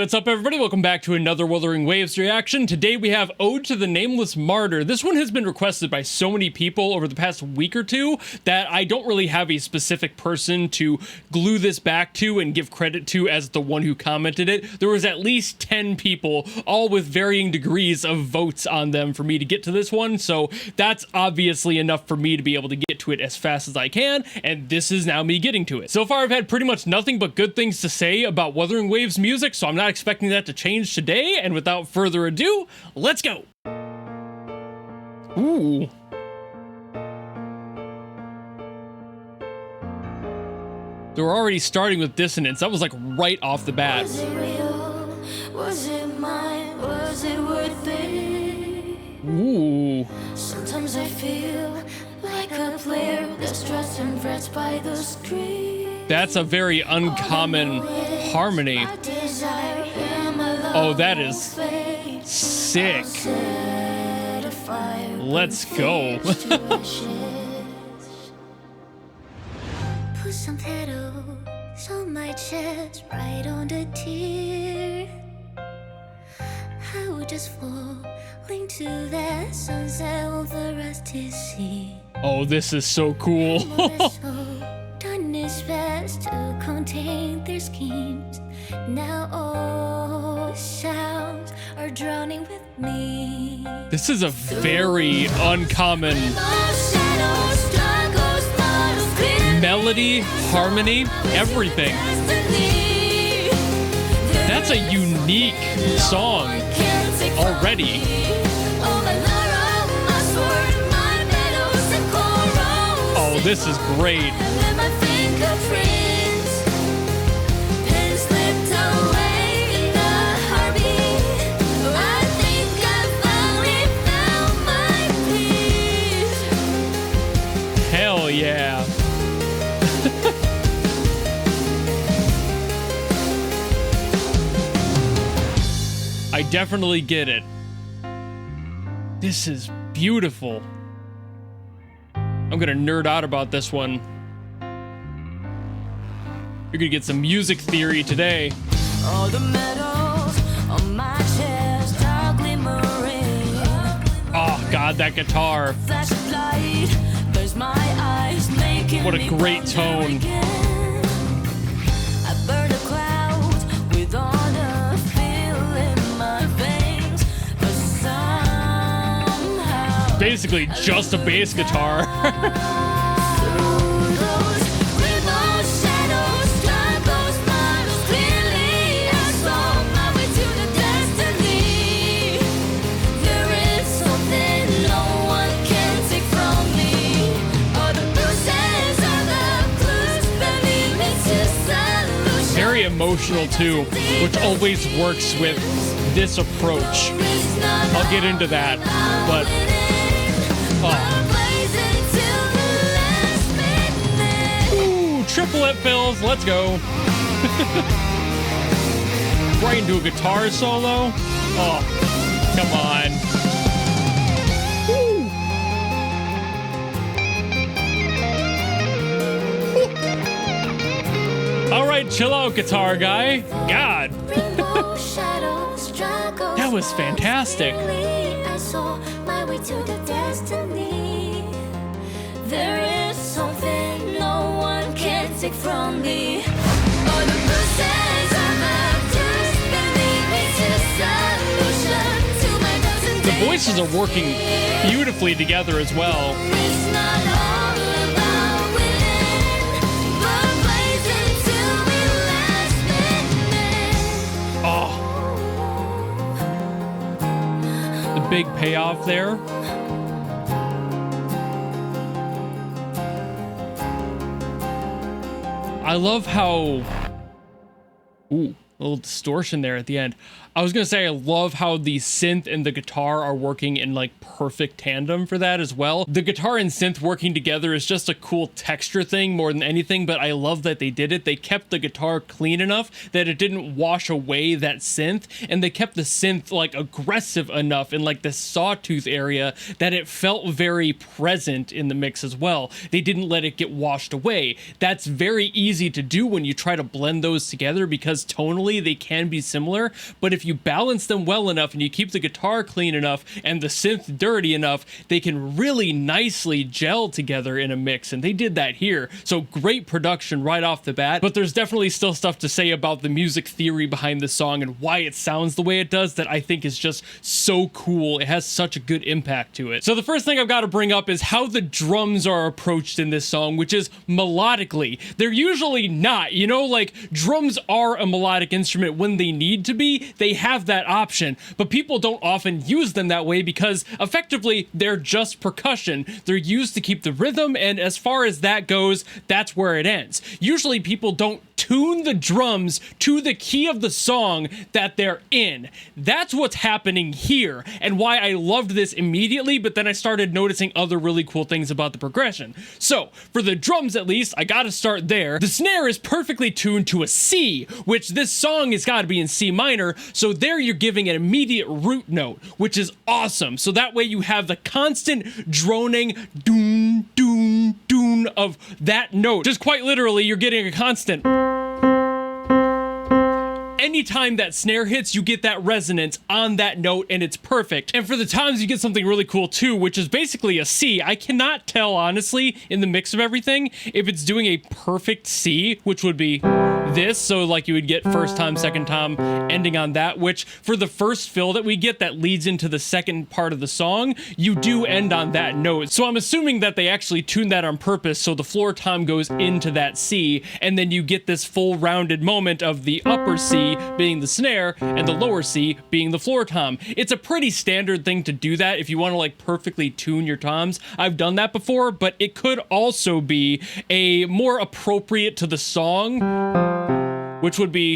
what's up everybody? Welcome back to another Wuthering Waves reaction. Today we have Ode to the Nameless Martyr. This one has been requested by so many people over the past week or two that I don't really have a specific person to glue this back to and give credit to as the one who commented it. There was at least 10 people, all with varying degrees of votes on them for me to get to this one, so that's obviously enough for me to be able to get to it as fast as I can, and this is now me getting to it. So far I've had pretty much nothing but good things to say about Wuthering Waves music, so I'm not expecting that to change today, and without further ado, let's go! Ooh. They're already starting with dissonance. That was like right off the bat. Was it real? Was it mine? Was it worth it? Ooh. Sometimes I feel like a player that's stressed and frets by the screen. That's a very uncommon harmony. Oh, that is sick. Let's go. Put some petals on my chest, right on the tear. I would just fall into that sunset with the rest to see. Oh, this is so cool. Done its best to contain their schemes. Now all sounds are drowning with me. This is a very uncommon melody, harmony, everything. That's a unique song already. Oh, this is great. Hell yeah. I definitely get it. This is beautiful. I'm gonna nerd out about this one. You're gonna get some music theory today. All the medals on my chest are glimmering. Oh god, that guitar. Flash of light, there's my eyes making what a great tone. I burn the clouds with all the feel in my veins, but somehow basically just a bass guitar. Very emotional too, which always works with this approach. I'll get into that, but ooh, triplet fills, let's go. Right into a guitar solo. Oh, come on. All right, chill out, guitar guy. God. That was fantastic. I saw my way to the destiny. There is something no one can take from me. All the bruises of the voices are working beautifully together as well. It's not all about winning, but blazing to be last minute. Oh, the big payoff there. I love how, ooh, a little distortion there at the end. I was gonna say I love how the synth and the guitar are working in like perfect tandem for that as well. The guitar and synth working together is just a cool texture thing more than anything, but I love that they did it. They kept the guitar clean enough that it didn't wash away that synth, and they kept the synth like aggressive enough in like the sawtooth area that it felt very present in the mix as well. They didn't let it get washed away. That's very easy to do when you try to blend those together because tonally tonally they can be similar, but if you balance them well enough and you keep the guitar clean enough and the synth dirty enough, they can really nicely gel together in a mix, and they did that here. So great production right off the bat, but there's definitely still stuff to say about the music theory behind the song and why it sounds the way it does that I think is just so cool. It has such a good impact to it. So the first thing I've got to bring up is how the drums are approached in this song, which is melodically. They're usually not, you know, like drums are a melodic instrument when they need to be. They have that option, but people don't often use them that way because effectively they're just percussion. They're used to keep the rhythm, and as far as that goes, that's where it ends. Usually people don't tune the drums to the key of the song that they're in. That's what's happening here, and why I loved this immediately, but then I started noticing other really cool things about the progression. So, for the drums at least, I gotta start there. The snare is perfectly tuned to a C, which this song has gotta be in C minor, so there you're giving an immediate root note, which is awesome. So that way you have the constant droning doon, doon, doon of that note. Just quite literally, you're getting a constant. Anytime that snare hits, you get that resonance on that note, and it's perfect. And for the toms, you get something really cool too, which is basically a C. I cannot tell, honestly, in the mix of everything, if it's doing a perfect C, which would be this. So like you would get first tom, second tom, ending on that, which for the first fill that we get that leads into the second part of the song, you do end on that note. So I'm assuming that they actually tuned that on purpose, so the floor tom goes into that C, and then you get this full rounded moment of the upper C being the snare and the lower C being the floor tom. It's a pretty standard thing to do that if you want to like perfectly tune your toms. I've done that before, but it could also be a more appropriate to the song, which would be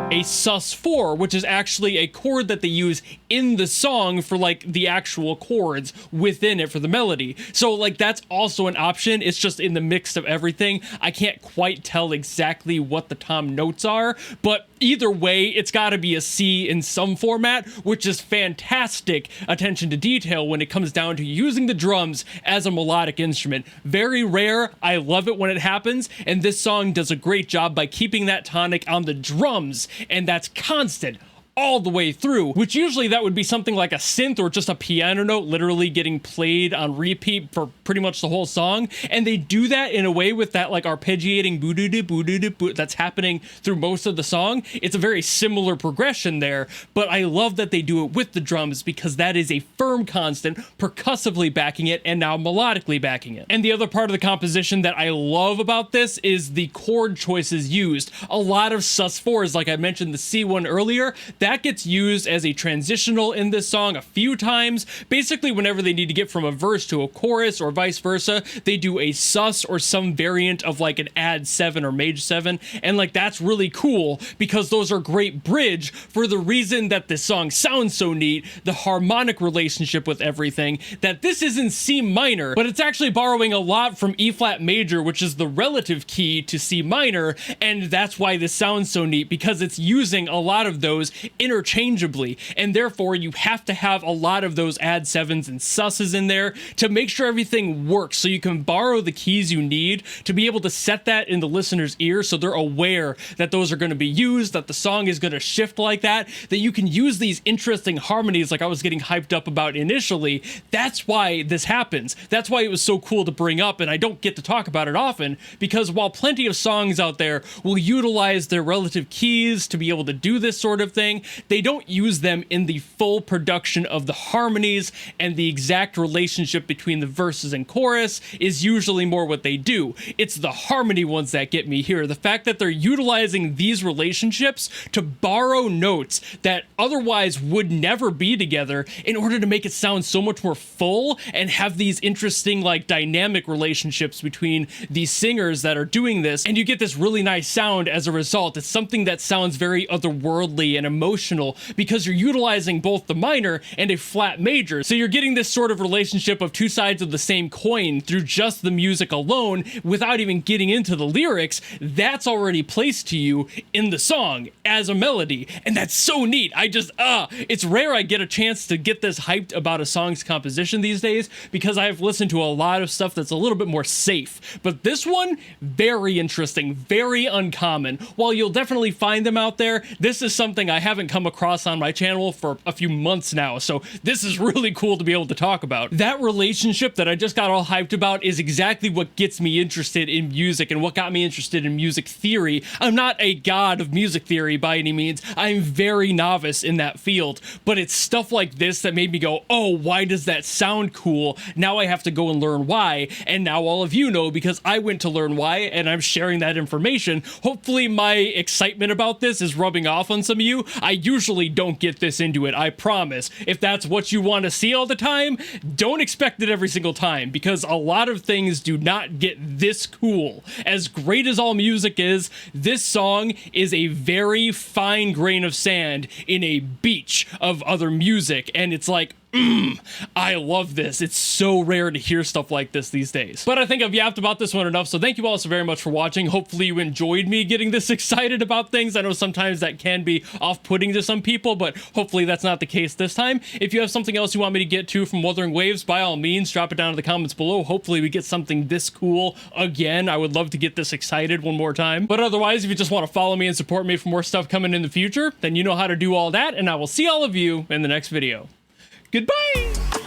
a sus4, which is actually a chord that they use in the song for like the actual chords within it for the melody. So like that's also an option. It's just in the mix of everything. I can't quite tell exactly what the tom notes are, but either way, it's got to be a C in some format, which is fantastic attention to detail when it comes down to using the drums as a melodic instrument. Very rare. I love it when it happens, and this song does a great job by keeping that tonic on the drums, and that's constant all the way through, which usually that would be something like a synth or just a piano note literally getting played on repeat for pretty much the whole song. And they do that in a way with that like arpeggiating boo-doo-doo-boo-doo-doo that's happening through most of the song. It's a very similar progression there, but I love that they do it with the drums because that is a firm constant, percussively backing it and now melodically backing it. And the other part of the composition that I love about this is the chord choices used. A lot of sus4s, like I mentioned the C one earlier, that gets used as a transitional in this song a few times. Basically, whenever they need to get from a verse to a chorus or vice versa, they do a sus or some variant of like an add 7 or maj 7. And like that's really cool because those are great bridge for the reason that this song sounds so neat, the harmonic relationship with everything, that this is in C minor, but it's actually borrowing a lot from E flat major, which is the relative key to C minor. And that's why this sounds so neat, because it's using a lot of those interchangeably, and therefore you have to have a lot of those add 7s and susses in there to make sure everything works, so you can borrow the keys you need to be able to set that in the listener's ear so they're aware that those are going to be used, that the song is going to shift like that you can use these interesting harmonies like I was getting hyped up about initially. That's why this happens. That's why it was so cool to bring up, and I don't get to talk about it often, because while plenty of songs out there will utilize their relative keys to be able to do this sort of thing, they don't use them in the full production of the harmonies, and the exact relationship between the verses and chorus is usually more what they do. It's the harmony ones that get me here. The fact that they're utilizing these relationships to borrow notes that otherwise would never be together in order to make it sound so much more full and have these interesting like dynamic relationships between these singers that are doing this, and you get this really nice sound as a result. It's something that sounds very otherworldly and emotional emotional because you're utilizing both the minor and a flat major. So you're getting this sort of relationship of two sides of the same coin through just the music alone without even getting into the lyrics. That's already placed to you in the song as a melody. And that's so neat. It's rare I get a chance to get this hyped about a song's composition these days because I've listened to a lot of stuff that's a little bit more safe. But this one, very interesting, very uncommon. While you'll definitely find them out there, this is something I haven't come across on my channel for a few months now. So this is really cool to be able to talk about. That relationship that I just got all hyped about is exactly what gets me interested in music and what got me interested in music theory. I'm not a god of music theory by any means. I'm very novice in that field, but it's stuff like this that made me go, oh, why does that sound cool? Now I have to go and learn why. And now all of you know because I went to learn why and I'm sharing that information. Hopefully my excitement about this is rubbing off on some of you. I usually don't get this into it, I promise. If that's what you want to see all the time, don't expect it every single time because a lot of things do not get this cool. As great as all music is, this song is a very fine grain of sand in a beach of other music, and it's like, I love this. It's so rare to hear stuff like this these days. But I think I've yapped about this one enough, so thank you all so very much for watching. Hopefully you enjoyed me getting this excited about things. I know sometimes that can be off-putting to some people, but hopefully that's not the case this time. If you have something else you want me to get to from Wuthering Waves, by all means, drop it down in the comments below. Hopefully we get something this cool again. I would love to get this excited one more time. But otherwise, if you just want to follow me and support me for more stuff coming in the future, then you know how to do all that, and I will see all of you in the next video. Goodbye!